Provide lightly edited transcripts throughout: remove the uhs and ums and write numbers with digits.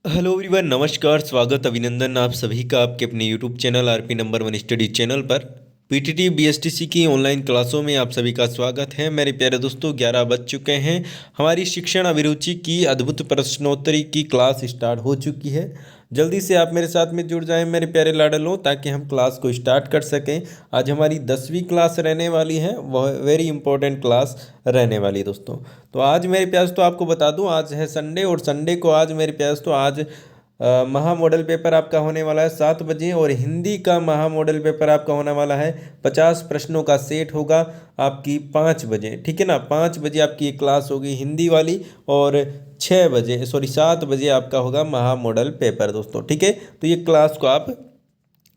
Hello everyone, नमस्कार, स्वागत, अभिनंदन आप सभी का आपके अपने YouTube channel RP number one study channel पर पीटीटी बीएसटीसी की ऑनलाइन क्लासों में आप सभी का स्वागत है। मेरे प्यारे दोस्तों, 11 बज चुके हैं। हमारी शिक्षण अभिरुचि की अद्भुत प्रश्नोत्तरी की क्लास स्टार्ट हो चुकी है। जल्दी से आप मेरे साथ में जुड़ जाएं मेरे प्यारे लाडलों, ताकि हम क्लास को स्टार्ट कर सकें। आज हमारी 10वीं क्लास रहने वाली है, वह वेरी इंपॉर्टेंट क्लास रहने वाली है दोस्तों। तो आज मेरे प्यास तो आपको बता दूं, आज है संडे और संडे को आज मेरे प्यास तो आज महा मॉडल पेपर आपका होने वाला है 7 बजे, और हिंदी का महा मॉडल पेपर आपका होने वाला है 50 प्रश्नों का सेट होगा आपकी 5 बजे। ठीक है ना, 5 बजे आपकी एक क्लास होगी हिंदी वाली, और 6 बजे 7 बजे आपका होगा महा मॉडल पेपर दोस्तों। ठीक है, तो ये क्लास को आप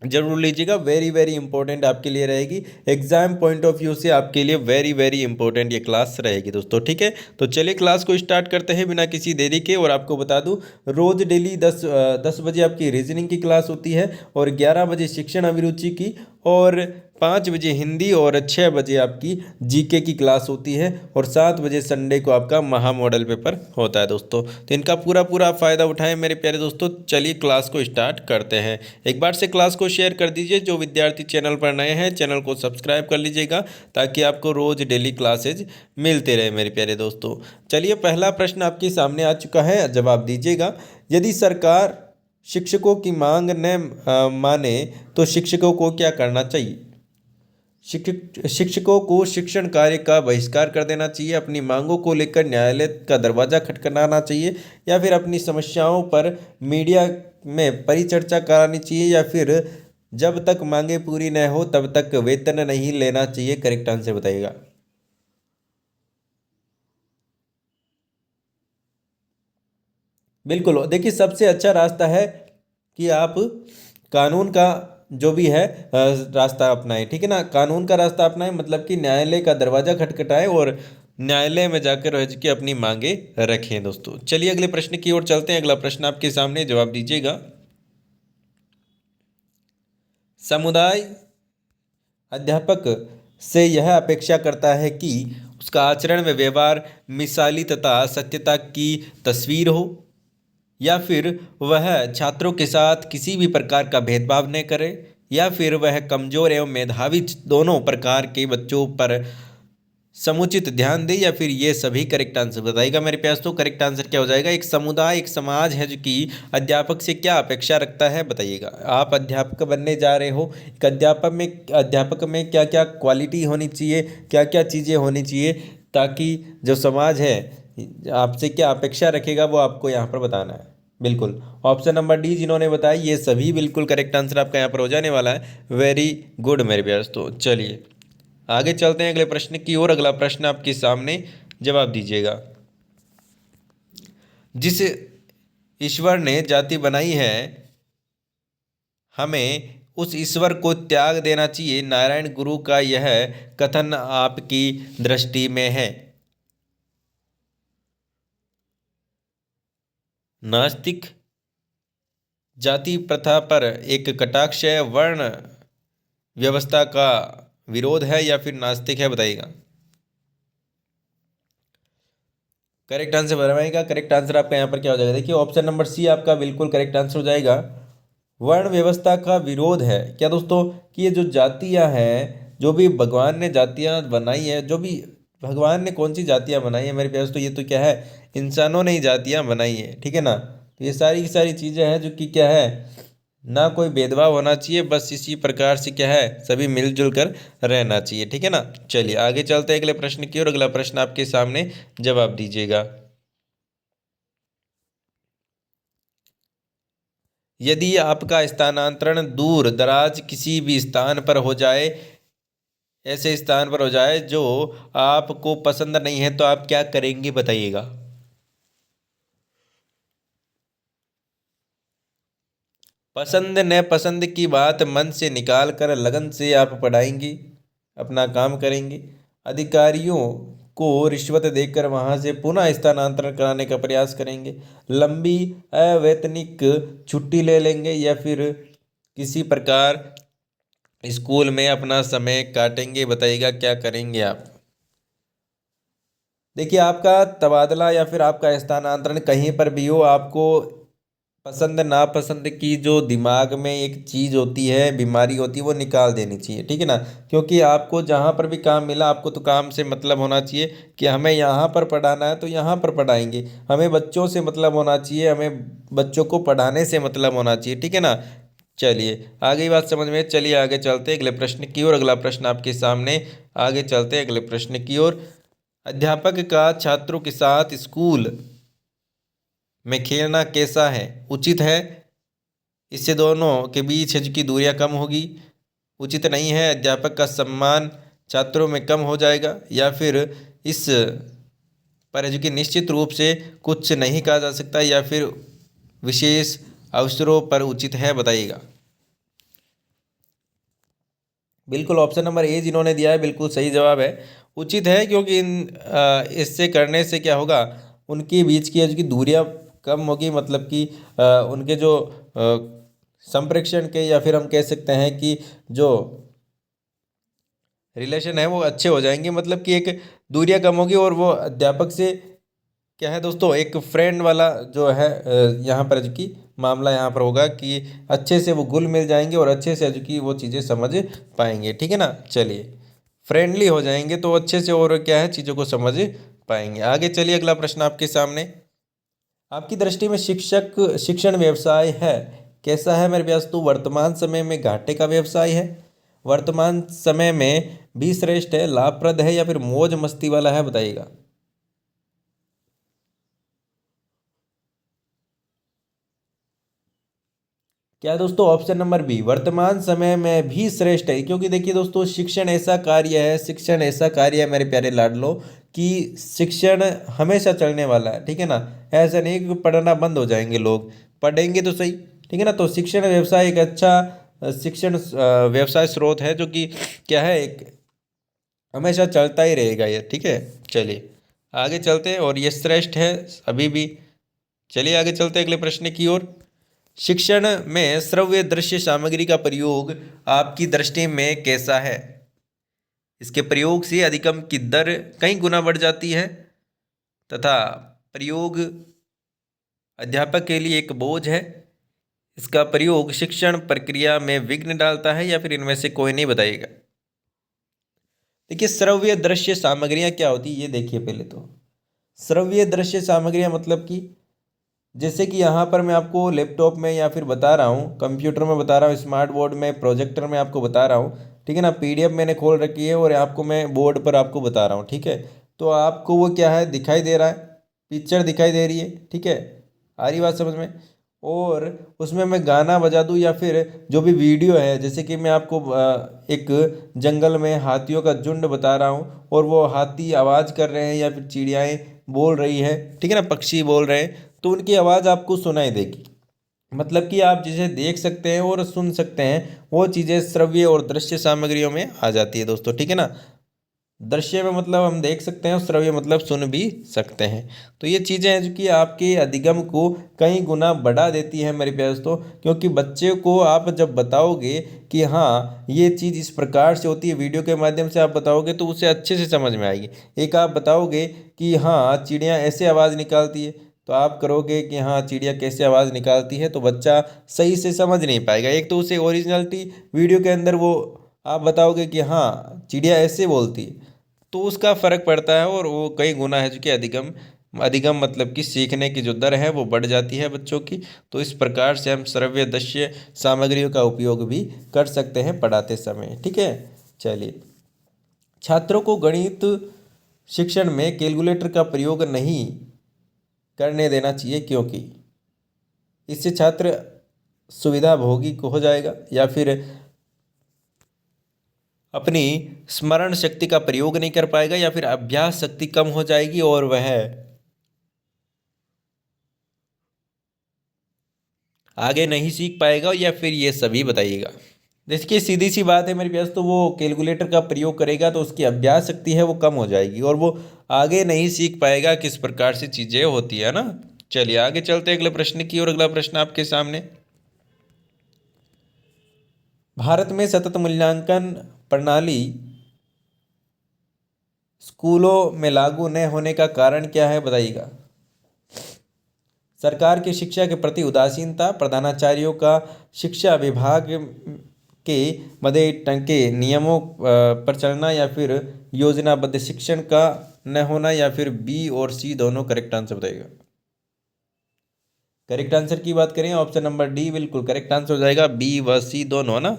जरूर लीजिएगा, वेरी वेरी इंपॉर्टेंट आपके लिए रहेगी। एग्जाम पॉइंट ऑफ व्यू से आपके लिए वेरी वेरी इंपॉर्टेंट ये क्लास रहेगी दोस्तों। ठीक है, तो चलिए क्लास को स्टार्ट करते हैं बिना किसी देरी के। और आपको बता दूं, रोज डेली 10 बजे आपकी रीजनिंग की क्लास होती है, और 11 बजे शिक्षण अभिरुचि की, और 5 बजे हिंदी, और 6 बजे आपकी जीके की क्लास होती है, और 7 बजे संडे को आपका महा मॉडल पेपर होता है दोस्तों। तो इनका पूरा पूरा फ़ायदा उठाएं मेरे प्यारे दोस्तों। चलिए क्लास को स्टार्ट करते हैं। एक बार से क्लास को शेयर कर दीजिए। जो विद्यार्थी चैनल पर नए हैं, चैनल को सब्सक्राइब कर लीजिएगा, ताकि आपको रोज़ डेली क्लासेज मिलते रहे मेरे प्यारे दोस्तों। चलिए, पहला प्रश्न आपके सामने आ चुका है, जवाब दीजिएगा। यदि सरकार शिक्षकों की मांग न माने तो शिक्षकों को क्या करना चाहिए? शिक्षकों को शिक्षण कार्य का बहिष्कार कर देना चाहिए, अपनी मांगों को लेकर न्यायालय का दरवाजा खटखटाना चाहिए, या फिर अपनी समस्याओं पर मीडिया में परिचर्चा करानी चाहिए, या फिर जब तक मांगे पूरी न हो तब तक वेतन नहीं लेना चाहिए? करेक्ट आंसर बताइएगा। बिल्कुल, देखिए सबसे अच्छा रास्ता है कि आप कानून का जो भी है रास्ता अपनाएं। ठीक है ना, कानून का रास्ता अपनाएं, मतलब कि न्यायालय का दरवाजा खटखटाएं और न्यायालय में जाकर रह के अपनी मांगे रखें दोस्तों। चलिए अगले प्रश्न की ओर चलते हैं। अगला प्रश्न आपके सामने, जवाब दीजिएगा। समुदाय अध्यापक से यह अपेक्षा करता है कि उसका आचरण व व्यवहार मिसाली तथा सत्यता की तस्वीर हो, या फिर वह छात्रों के साथ किसी भी प्रकार का भेदभाव न करे, या फिर वह कमजोर एवं मेधावी दोनों प्रकार के बच्चों पर समुचित ध्यान दे, या फिर ये सभी? करेक्ट आंसर बताइएगा मेरे प्यास। तो करेक्ट आंसर क्या हो जाएगा? एक समुदाय, एक समाज है जो कि अध्यापक से क्या अपेक्षा रखता है, बताइएगा। आप अध्यापक बनने जा रहे हो, एक अध्यापक में क्या क्या क्वालिटी होनी चाहिए, क्या क्या चीज़ें होनी चाहिए, ताकि जो समाज है आपसे क्या अपेक्षा रखेगा वो आपको यहाँ पर बताना है। बिल्कुल, ऑप्शन नंबर डी जिन्होंने बताया, ये सभी बिल्कुल करेक्ट आंसर आपका यहाँ पर हो जाने वाला है। वेरी गुड मेरे प्यास। तो चलिए आगे चलते हैं अगले प्रश्न की ओर। अगला प्रश्न आपके सामने, जवाब दीजिएगा। जिस ईश्वर ने जाति बनाई है, हमें उस ईश्वर को त्याग देना चाहिए, नारायण गुरु का यह कथन आपकी दृष्टि में है? नास्तिक जाति प्रथा पर एक कटाक्ष है, वर्ण व्यवस्था का विरोध है, या फिर नास्तिक है? बताइएगा। करेक्ट आंसर बताइएगा। करेक्ट आंसर आपका यहाँ पर क्या हो जाएगा? देखिए ऑप्शन नंबर सी आपका बिल्कुल करेक्ट आंसर हो जाएगा। वर्ण व्यवस्था का विरोध है क्या दोस्तों? कि ये जो जातियां हैं, जो भी भगवान ने जातियां बनाई है, जो भी भगवान ने कौन सी जातियां बनाई है मेरे प्यास, तो ये तो क्या है, इंसानों ने ही जातियां बनाई है। ठीक है ना, तो ये सारी की सारी चीज़ें हैं जो कि क्या है, ना कोई भेदभाव होना चाहिए, बस इसी प्रकार से क्या है, सभी मिलजुल कर रहना चाहिए। ठीक है ना, चलिए आगे चलते हैं अगले प्रश्न की ओर। अगला प्रश्न आपके सामने, जवाब दीजिएगा। यदि आपका स्थानांतरण दूर दराज किसी भी स्थान पर हो जाए, ऐसे स्थान पर हो जाए जो आपको पसंद नहीं है, तो आप क्या करेंगे, बताइएगा। पसंद न पसंद की बात मन से निकाल कर लगन से आप पढ़ाएंगे, अपना काम करेंगे, अधिकारियों को रिश्वत देकर वहां से पुनः स्थानांतरण कराने का प्रयास करेंगे, लंबी अवैतनिक छुट्टी ले लेंगे, या फिर किसी प्रकार स्कूल में अपना समय काटेंगे? बताइएगा, क्या करेंगे आप। देखिए आपका तबादला या फिर आपका स्थानांतरण कहीं पर भी हो, आपको पसंद नापसंद की जो दिमाग में एक चीज़ होती है, बीमारी होती है, वो निकाल देनी चाहिए, ठीक है ना। क्योंकि आपको जहाँ पर भी काम मिला, आपको तो काम से मतलब होना चाहिए कि हमें यहाँ पर पढ़ाना है तो यहाँ पर पढ़ाएंगे। हमें बच्चों से मतलब होना चाहिए, हमें बच्चों को पढ़ाने से मतलब होना चाहिए, ठीक है ना। चलिए आगे बात समझ में, चलिए आगे चलते हैं अगले प्रश्न की ओर। अगला प्रश्न आपके सामने, आगे चलते हैं अगले प्रश्न की ओर। अध्यापक का छात्रों के साथ स्कूल में खेलना कैसा है, उचित है? इससे दोनों के बीच है की दूरियां कम होगी। उचित नहीं है, अध्यापक का सम्मान छात्रों में कम हो जाएगा। या फिर इस पर है जो कि निश्चित रूप से कुछ नहीं कहा जा सकता, या फिर विशेष अवसरों पर उचित है, बताइएगा। बिल्कुल ऑप्शन नंबर ए जिन्होंने दिया है बिल्कुल सही जवाब है। उचित है, क्योंकि इससे करने से क्या होगा, उनके बीच की जो कि दूरियां कम होगी, मतलब कि उनके जो संप्रेक्षण के, या फिर हम कह सकते हैं कि जो रिलेशन है वो अच्छे हो जाएंगे, मतलब कि एक दूरियां कम होगी, और वो अध्यापक से क्या है दोस्तों, एक फ्रेंड वाला जो है यहाँ पर जो कि मामला यहाँ पर होगा कि अच्छे से वो घुल मिल जाएंगे और अच्छे से जो कि वो चीज़ें समझ पाएंगे, ठीक है ना। चलिए फ्रेंडली हो जाएंगे तो अच्छे से और क्या है चीज़ों को समझ पाएंगे। आगे चलिए अगला प्रश्न आपके सामने। आपकी दृष्टि में शिक्षक शिक्षण व्यवसाय है कैसा है मेरे व्यास? तो वर्तमान समय में घाटे का व्यवसाय है, वर्तमान समय में भी श्रेष्ठ है, लाभप्रद है, या फिर मौज मस्ती वाला है, बताइएगा। क्या है दोस्तों? ऑप्शन नंबर बी, वर्तमान समय में भी श्रेष्ठ है। क्योंकि देखिए दोस्तों, शिक्षण ऐसा कार्य है, शिक्षण ऐसा कार्य है मेरे प्यारे लाडलो, कि शिक्षण हमेशा चलने वाला है, ठीक है ना। ऐसा नहीं कि पढ़ना बंद हो जाएंगे, लोग पढ़ेंगे तो सही, ठीक है ना। तो शिक्षण व्यवसाय एक अच्छा शिक्षण व्यवसाय स्रोत है, जो कि क्या है, एक हमेशा चलता ही रहेगा ये, ठीक है। चलिए आगे चलते हैं, और ये श्रेष्ठ है अभी भी। चलिए आगे चलते हैं अगले प्रश्न की ओर। शिक्षण में श्रव्य दृश्य सामग्री का प्रयोग आपकी दृष्टि में कैसा है? इसके प्रयोग से अधिगम की दर कई गुना बढ़ जाती है, तथा प्रयोग अध्यापक के लिए एक बोझ है। इसका प्रयोग शिक्षण प्रक्रिया में विघ्न डालता है, या फिर इनमें से कोई नहीं, बताइएगा। देखिए श्रव्य दृश्य सामग्रियां क्या होती है, ये देखिए पहले तो। श्रव्य दृश्य सामग्रियां मतलब कि जैसे कि यहाँ पर मैं आपको लैपटॉप में या फिर बता रहा हूँ, कंप्यूटर में बता रहा हूँ, स्मार्ट बोर्ड में, प्रोजेक्टर में आपको बता रहा हूँ, ठीक है ना। पीडीएफ मैंने खोल रखी है और आपको मैं बोर्ड पर आपको बता रहा हूँ, ठीक है। तो आपको वो क्या है, दिखाई दे रहा है, पिक्चर दिखाई दे रही है, ठीक है। आ रही बात समझ में? और उसमें मैं गाना बजा दूँ, या फिर जो भी वीडियो है, जैसे कि मैं आपको एक जंगल में हाथियों का झुंड बता रहा हूँ, और वो हाथी आवाज़ कर रहे हैं, या फिर चिड़ियाएँ बोल रही है, ठीक है ना, पक्षी बोल रहे हैं, तो उनकी आवाज़ आपको सुनाई देगी। मतलब कि आप जिसे देख सकते हैं और सुन सकते हैं, वो चीज़ें श्रव्य और दृश्य सामग्रियों में आ जाती है दोस्तों, ठीक है ना। दृश्य में मतलब हम देख सकते हैं, और श्रव्य मतलब सुन भी सकते हैं। तो ये चीज़ें हैं जो कि आपके अधिगम को कई गुना बढ़ा देती है मेरे प्यारे दोस्तों। क्योंकि बच्चे को आप जब बताओगे कि हाँ ये चीज़ इस प्रकार से होती है, वीडियो के माध्यम से आप बताओगे, तो उसे अच्छे से समझ में आएगी। एक आप बताओगे कि हाँ चिड़िया ऐसे आवाज़ निकालती है, तो आप करोगे कि हाँ चिड़िया कैसे आवाज़ निकालती है, तो बच्चा सही से समझ नहीं पाएगा। एक तो उसे ओरिजिनलिटी वीडियो के अंदर वो आप बताओगे कि हाँ चिड़िया ऐसे बोलती है, तो उसका फ़र्क पड़ता है, और वो कई गुना है जो कि अधिगम अधिगम मतलब कि सीखने की जो दर है वो बढ़ जाती है बच्चों की। तो इस प्रकार से हम श्रव्य दृश्य सामग्रियों का उपयोग भी कर सकते हैं पढ़ाते समय, ठीक है। चलिए, छात्रों को गणित शिक्षण में कैलकुलेटर का प्रयोग नहीं करने देना चाहिए, क्योंकि इससे छात्र सुविधा भोगी हो जाएगा, या फिर अपनी स्मरण शक्ति का प्रयोग नहीं कर पाएगा, या फिर अभ्यास शक्ति कम हो जाएगी, और वह आगे नहीं सीख पाएगा, या फिर ये सभी, बताइएगा। देखिए सीधी सी बात है मेरे प्यास, तो वो कैलकुलेटर का प्रयोग करेगा तो उसकी अभ्यास शक्ति है वो कम हो जाएगी, और वो आगे नहीं सीख पाएगा किस प्रकार से चीज़ें होती है ना। चलिए आगे चलते हैं अगले प्रश्न की, और अगला प्रश्न आपके सामने। भारत में सतत मूल्यांकन प्रणाली स्कूलों में लागू न होने का कारण क्या है, बताइएगा। सरकार की शिक्षा के प्रति उदासीनता, प्रधानाचार्यों का शिक्षा विभाग के बड़े टंके नियमों पर चलना, या फिर योजनाबद्ध शिक्षण का न होना, या फिर बी और सी दोनों करेक्ट आंसर बताइएगा। करेक्ट आंसर की बात करें ऑप्शन नंबर डी बिल्कुल करेक्ट आंसर हो जाएगा, बी व सी दोनों, है ना।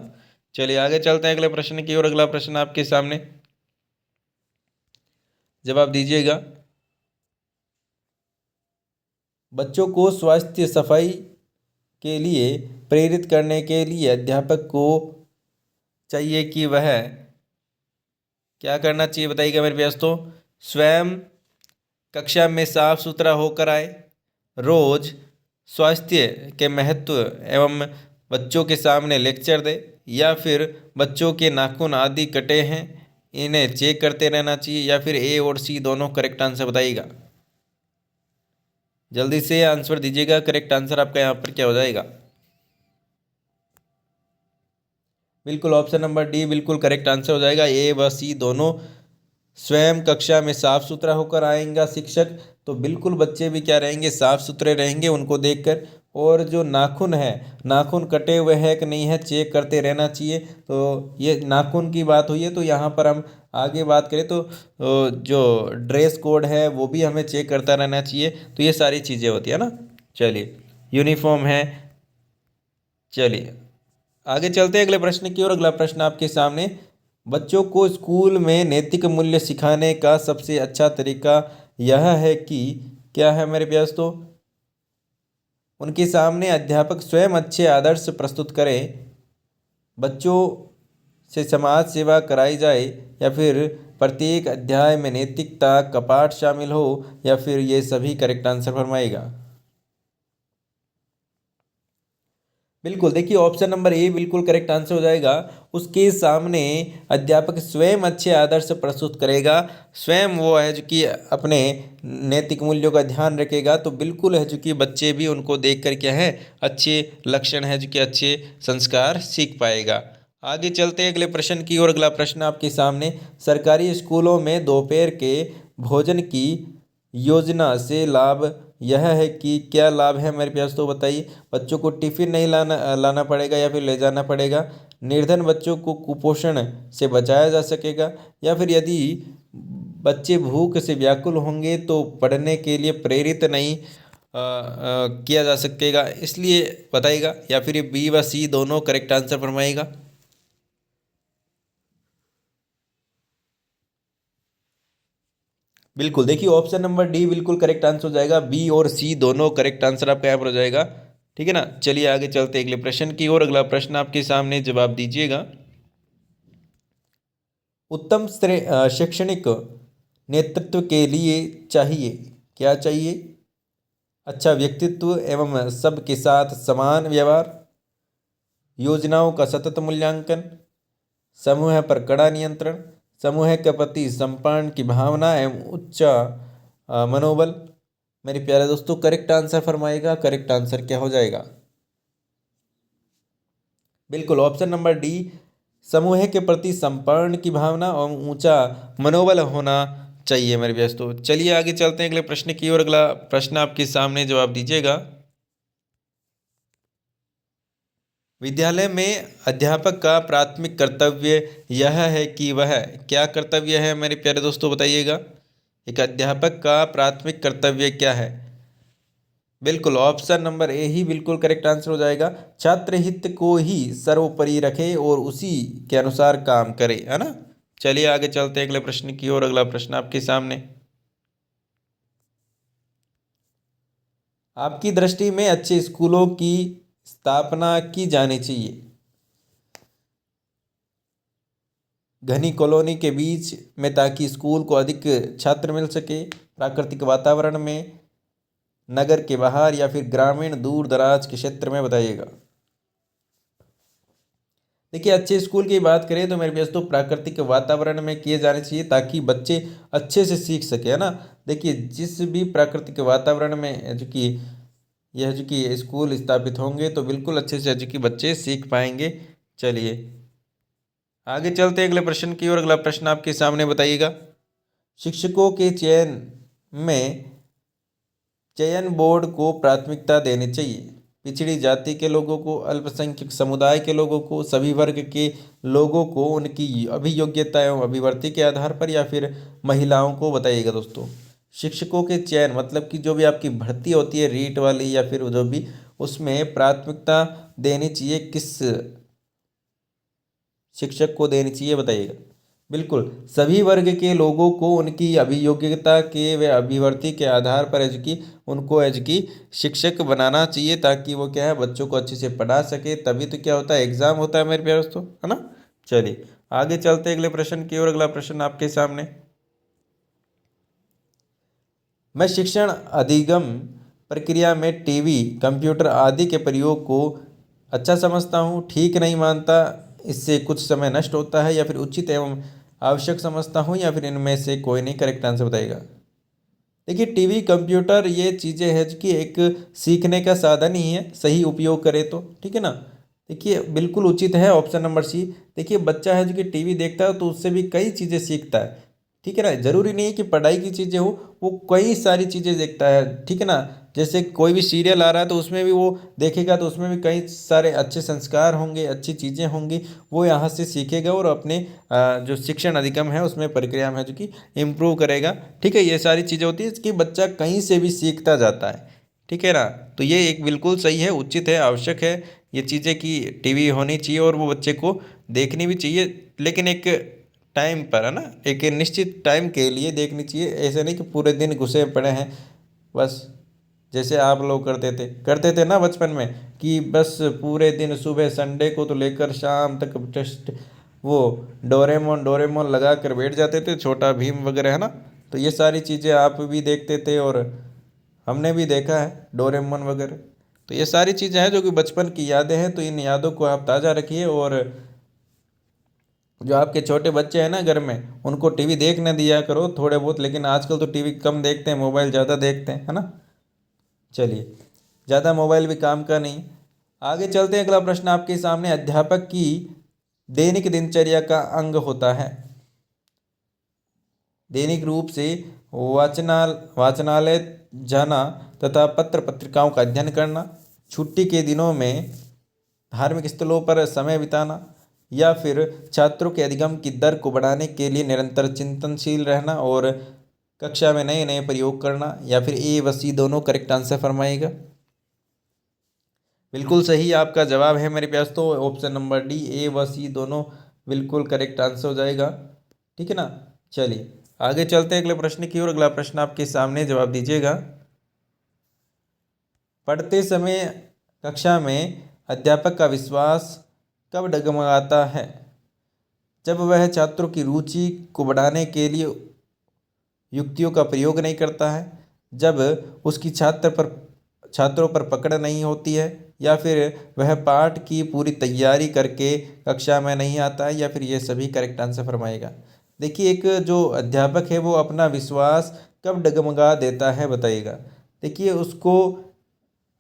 चलिए आगे चलते हैं अगले प्रश्न की ओर। अगला प्रश्न आपके सामने, जवाब दीजिएगा। बच्चों को स्वास्थ्य सफाई के लिए प्रेरित करने के लिए अध्यापक को चाहिए कि वह क्या करना चाहिए बताइएगा मेरे दोस्तों। स्वयं कक्षा में साफ सुथरा होकर आए, रोज स्वास्थ्य के महत्व एवं बच्चों के सामने लेक्चर दे, या फिर बच्चों के नाखून आदि कटे हैं इन्हें चेक करते रहना चाहिए, या फिर ए और सी दोनों करेक्ट आंसर बताइएगा। जल्दी से आंसर दीजिएगा, करेक्ट आंसर आपका यहाँ पर क्या हो जाएगा। बिल्कुल ऑप्शन नंबर डी बिल्कुल करेक्ट आंसर हो जाएगा, ए व सी दोनों। स्वयं कक्षा में साफ सुथरा होकर आएगा शिक्षक, तो बिल्कुल बच्चे भी क्या रहेंगे, साफ सुथरे रहेंगे उनको देखकर। और जो नाखून है, नाखून कटे हुए हैं कि नहीं है चेक करते रहना चाहिए। तो ये नाखून की बात हुई है, तो यहाँ पर हम आगे बात करें तो जो ड्रेस कोड है वो भी हमें चेक करता रहना चाहिए। तो ये सारी चीज़ें होती है ना। चलिए यूनिफॉर्म है। चलिए आगे चलते हैं अगले प्रश्न की ओर। अगला प्रश्न आपके सामने, बच्चों को स्कूल में नैतिक मूल्य सिखाने का सबसे अच्छा तरीका यह है कि क्या है मेरे दोस्तों। उनके सामने अध्यापक स्वयं अच्छे आदर्श प्रस्तुत करें, बच्चों से समाज सेवा कराई जाए, या फिर प्रत्येक अध्याय में नैतिकता का पाठ शामिल हो, या फिर ये सभी करेक्ट आंसर फरमाएगा। बिल्कुल देखिए ऑप्शन नंबर ए बिल्कुल करेक्ट आंसर हो जाएगा। उसके सामने अध्यापक स्वयं अच्छे आदर्श प्रस्तुत करेगा, स्वयं वो है जो कि अपने नैतिक मूल्यों का ध्यान रखेगा, तो बिल्कुल है जो कि बच्चे भी उनको देख कर क्या है अच्छे लक्षण है जो कि अच्छे संस्कार सीख पाएगा। आगे चलते हैं अगले प्रश्न की ओर। अगला प्रश्न आपके सामने, सरकारी स्कूलों में दोपहर के भोजन की योजना से लाभ यह है कि क्या लाभ है मेरे प्यास, तो बताइए। बच्चों को टिफिन नहीं लाना पड़ेगा, या फिर ले जाना पड़ेगा। निर्धन बच्चों को कुपोषण से बचाया जा सकेगा, या फिर यदि बच्चे भूख से व्याकुल होंगे तो पढ़ने के लिए प्रेरित नहीं किया जा सकेगा, इसलिए बताइएगा। या फिर ये बी व सी दोनों करेक्ट आंसर फरमाइएगा। बिल्कुल देखिए ऑप्शन नंबर डी बिल्कुल करेक्ट आंसर हो जाएगा, बी और सी दोनों करेक्ट आंसर आपका यहाँ पर हो जाएगा। ठीक है ना। चलिए आगे चलते हैं अगले प्रश्न की ओर। अगला प्रश्न आपके सामने, जवाब दीजिएगा। उत्तम शैक्षणिक नेतृत्व के लिए चाहिए क्या चाहिए, अच्छा व्यक्तित्व एवं सबके साथ समान व्यवहार, योजनाओं का सतत मूल्यांकन, समूह पर कड़ा नियंत्रण, समूह के प्रति सम्मान की भावना एवं उच्च मनोबल। मेरे प्यारे दोस्तों करेक्ट आंसर फरमाएगा, करेक्ट आंसर क्या हो जाएगा। बिल्कुल ऑप्शन नंबर डी, समूह के प्रति सम्मान की भावना और ऊंचा मनोबल होना चाहिए मेरे दोस्तों। चलिए आगे चलते हैं अगले प्रश्न की ओर। अगला प्रश्न आपके सामने, जवाब दीजिएगा। विद्यालय में अध्यापक का प्राथमिक कर्तव्य यह है कि वह क्या कर्तव्य है मेरे प्यारे दोस्तों बताइएगा। एक अध्यापक का प्राथमिक कर्तव्य क्या है। बिल्कुल ऑप्शन नंबर ए ही बिल्कुल करेक्ट आंसर हो जाएगा, छात्र हित को ही सर्वोपरि रखे और उसी के अनुसार काम करे, है ना। चलिए आगे चलते हैं अगले प्रश्न की ओर। अगला प्रश्न आपके सामने, आपकी दृष्टि में अच्छे स्कूलों की स्थापना की जानी चाहिए। घनी कॉलोनी के बीच में, ताकि स्कूल को अधिक छात्र मिल सके, प्राकृतिक वातावरण में, नगर के बाहर, या फिर ग्रामीण दूर दराज के क्षेत्र में, बताइएगा। देखिए अच्छे स्कूल की बात करें तो मेरे दोस्तों प्राकृतिक वातावरण में किए जाने चाहिए, ताकि बच्चे अच्छे से सीख सके, है ना। देखिए जिस भी प्राकृतिक वातावरण में जो कि यह जो कि स्कूल स्थापित होंगे तो बिल्कुल अच्छे से जो कि बच्चे सीख पाएंगे। चलिए आगे चलते हैं अगले प्रश्न की ओर। अगला प्रश्न आपके सामने, बताइएगा। शिक्षकों के चयन में चयन बोर्ड को प्राथमिकता देनी चाहिए। पिछड़ी जाति के लोगों को, अल्पसंख्यक समुदाय के लोगों को, सभी वर्ग के लोगों को उनकी अभियोग्यता एवं अभिवर्ती के आधार पर, या फिर महिलाओं को बताइएगा दोस्तों। शिक्षकों के चयन मतलब कि जो भी आपकी भर्ती होती है रीट वाली या फिर जो भी, उसमें प्राथमिकता देनी चाहिए किस शिक्षक को देनी चाहिए बताइएगा। बिल्कुल, सभी वर्ग के लोगों को उनकी अभियोग्यता के व अभिवर्ती के आधार पर उनको शिक्षक बनाना चाहिए, ताकि वो क्या है बच्चों को अच्छे से पढ़ा सके। तभी तो क्या होता है, एग्जाम होता है मेरे प्यारे दोस्तों, है ना। चलिए आगे चलते हैं अगले प्रश्न की ओर। अगला प्रश्न आपके सामने, मैं शिक्षण अधिगम प्रक्रिया में टीवी, कंप्यूटर आदि के प्रयोग को अच्छा समझता हूँ, ठीक नहीं मानता, इससे कुछ समय नष्ट होता है, या फिर उचित एवं आवश्यक समझता हूँ, या फिर इनमें से कोई नहीं। करेक्ट आंसर बताइएगा। देखिए, टीवी, कंप्यूटर ये चीज़ें हैं कि एक सीखने का साधन ही है, सही उपयोग करें तो, ठीक है ना। देखिए बिल्कुल उचित है ऑप्शन नंबर सी। देखिए, बच्चा है जो कि टीवी देखता है तो उससे भी कई चीज़ें सीखता है, ठीक है ना। जरूरी नहीं है कि पढ़ाई की चीज़ें हो, वो कई सारी चीज़ें देखता है, ठीक है ना। जैसे कोई भी सीरियल आ रहा है तो उसमें भी वो देखेगा, तो उसमें भी कई सारे अच्छे संस्कार होंगे, अच्छी चीज़ें होंगी, वो यहाँ से सीखेगा और अपने जो शिक्षण अधिगम है उसमें प्रक्रिया में है जो कि इम्प्रूव करेगा, ठीक है। ये सारी चीज़ें होती है कि बच्चा कहीं से भी सीखता जाता है, ठीक है ना। तो ये एक बिल्कुल सही है, उचित है, आवश्यक है ये चीज़ें कि टीवी होनी चाहिए और वो बच्चे को देखनी भी चाहिए, लेकिन एक टाइम पर, है ना, एक निश्चित टाइम के लिए देखनी चाहिए। ऐसे नहीं कि पूरे दिन घुसे पड़े हैं बस, जैसे आप लोग करते थे ना बचपन में, कि बस पूरे दिन सुबह संडे को तो लेकर शाम तक जस्ट वो डोरेमोन डोरेमोन लगा कर बैठ जाते थे, छोटा भीम वगैरह, है ना। तो ये सारी चीज़ें आप भी देखते थे और हमने भी देखा है डोरेमोन वगैरह। तो ये सारी चीज़ें हैं जो कि बचपन की यादें हैं, तो इन यादों को आप ताज़ा रखिए। और जो आपके छोटे बच्चे हैं ना घर में, उनको टीवी देखने दिया करो थोड़े बहुत, लेकिन आजकल तो टीवी कम देखते हैं, मोबाइल ज़्यादा देखते हैं, है ना। चलिए, ज़्यादा मोबाइल भी काम का नहीं। आगे चलते हैं, अगला प्रश्न आपके सामने, अध्यापक की दैनिक दिनचर्या का अंग होता है। दैनिक रूप से वाचनालय जाना तथा पत्र पत्रिकाओं का अध्ययन करना, छुट्टी के दिनों में धार्मिक स्थलों पर समय बिताना, या फिर छात्रों के अधिगम की दर को बढ़ाने के लिए निरंतर चिंतनशील रहना और कक्षा में नए नए प्रयोग करना, या फिर ए व सी दोनों। करेक्ट आंसर फरमाइएगा। बिल्कुल सही आपका जवाब है मेरे प्यास, तो ऑप्शन नंबर डी, ए व सी दोनों बिल्कुल करेक्ट आंसर हो जाएगा, ठीक है ना। चलिए आगे चलते हैं अगले प्रश्न की ओर। अगला प्रश्न आपके सामने, जवाब दीजिएगा। पढ़ते समय कक्षा में अध्यापक का विश्वास कब डगमगाता है? जब वह छात्रों की रुचि को बढ़ाने के लिए युक्तियों का प्रयोग नहीं करता है, जब उसकी छात्रों पर पकड़ नहीं होती है, या फिर वह पाठ की पूरी तैयारी करके कक्षा में नहीं आता है, या फिर ये सभी। करेक्ट आंसर फरमाएगा। देखिए, एक जो अध्यापक है वो अपना विश्वास कब डगमगा देता है बताइएगा। देखिए, उसको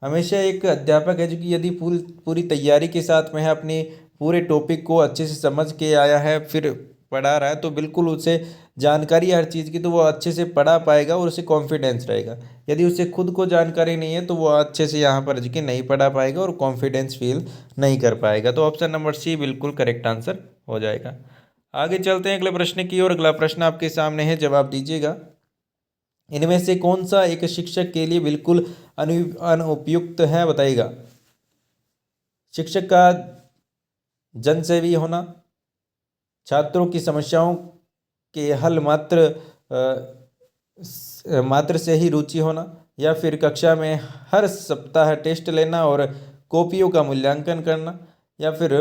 हमेशा एक अध्यापक है जो कि यदि पूरी पूरी तैयारी के साथ में है, अपनी पूरे टॉपिक को अच्छे से समझ के आया है, फिर पढ़ा रहा है, तो बिल्कुल उसे जानकारी है हर चीज़ की, तो वो अच्छे से पढ़ा पाएगा और उसे कॉन्फिडेंस रहेगा। यदि उसे खुद को जानकारी नहीं है तो वो अच्छे से यहाँ पर जी नहीं पढ़ा पाएगा और कॉन्फिडेंस फील नहीं कर पाएगा। तो ऑप्शन नंबर सी बिल्कुल करेक्ट आंसर हो जाएगा। आगे चलते हैं अगले प्रश्न की ओर। अगला प्रश्न आपके सामने है, जवाब दीजिएगा। इनमें से कौन सा एक शिक्षक के लिए बिल्कुल अनुपयुक्त है बताइएगा। शिक्षक का जनसेवी होना, छात्रों की समस्याओं के हल मात्र से ही रुचि होना, या फिर कक्षा में हर सप्ताह टेस्ट लेना और कॉपियों का मूल्यांकन करना, या फिर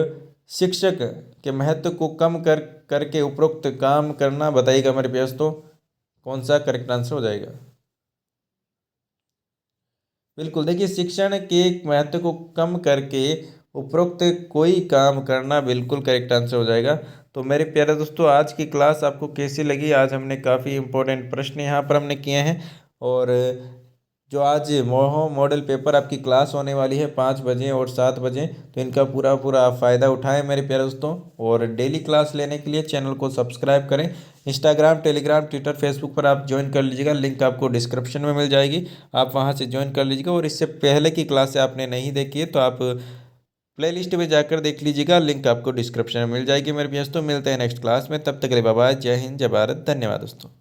शिक्षक के महत्व को कम करके उपरोक्त काम करना। बताइएगा मेरे प्यास, तो कौन सा करेक्ट आंसर हो जाएगा। बिल्कुल, देखिए, शिक्षण के महत्व को कम करके उपरोक्त कोई काम करना बिल्कुल करेक्ट आंसर हो जाएगा। तो मेरे प्यारे दोस्तों, आज की क्लास आपको कैसी लगी? आज हमने काफ़ी इंपॉर्टेंट प्रश्न यहाँ पर हमने किए हैं, और जो आज मोहो मॉडल पेपर आपकी क्लास होने वाली है 5 बजे और 7 बजे, तो इनका पूरा पूरा आप फ़ायदा उठाएं मेरे प्यारे दोस्तों। और डेली क्लास लेने के लिए चैनल को सब्सक्राइब करें। इंस्टाग्राम, टेलीग्राम, ट्विटर, फेसबुक पर आप ज्वाइन कर लीजिएगा, लिंक आपको डिस्क्रिप्शन में मिल जाएगी, आप वहां से ज्वाइन कर लीजिएगा। और इससे पहले की क्लास आपने नहीं देखी है तो आप प्लेलिस्ट में जाकर देख लीजिएगा, लिंक आपको डिस्क्रिप्शन में मिल जाएगी मेरे प्यारे दोस्तों। मिलते हैं नेक्स्ट क्लास में, तब तक के लिए बाय बाय, जय हिंद, जय भारत, धन्यवाद दोस्तों।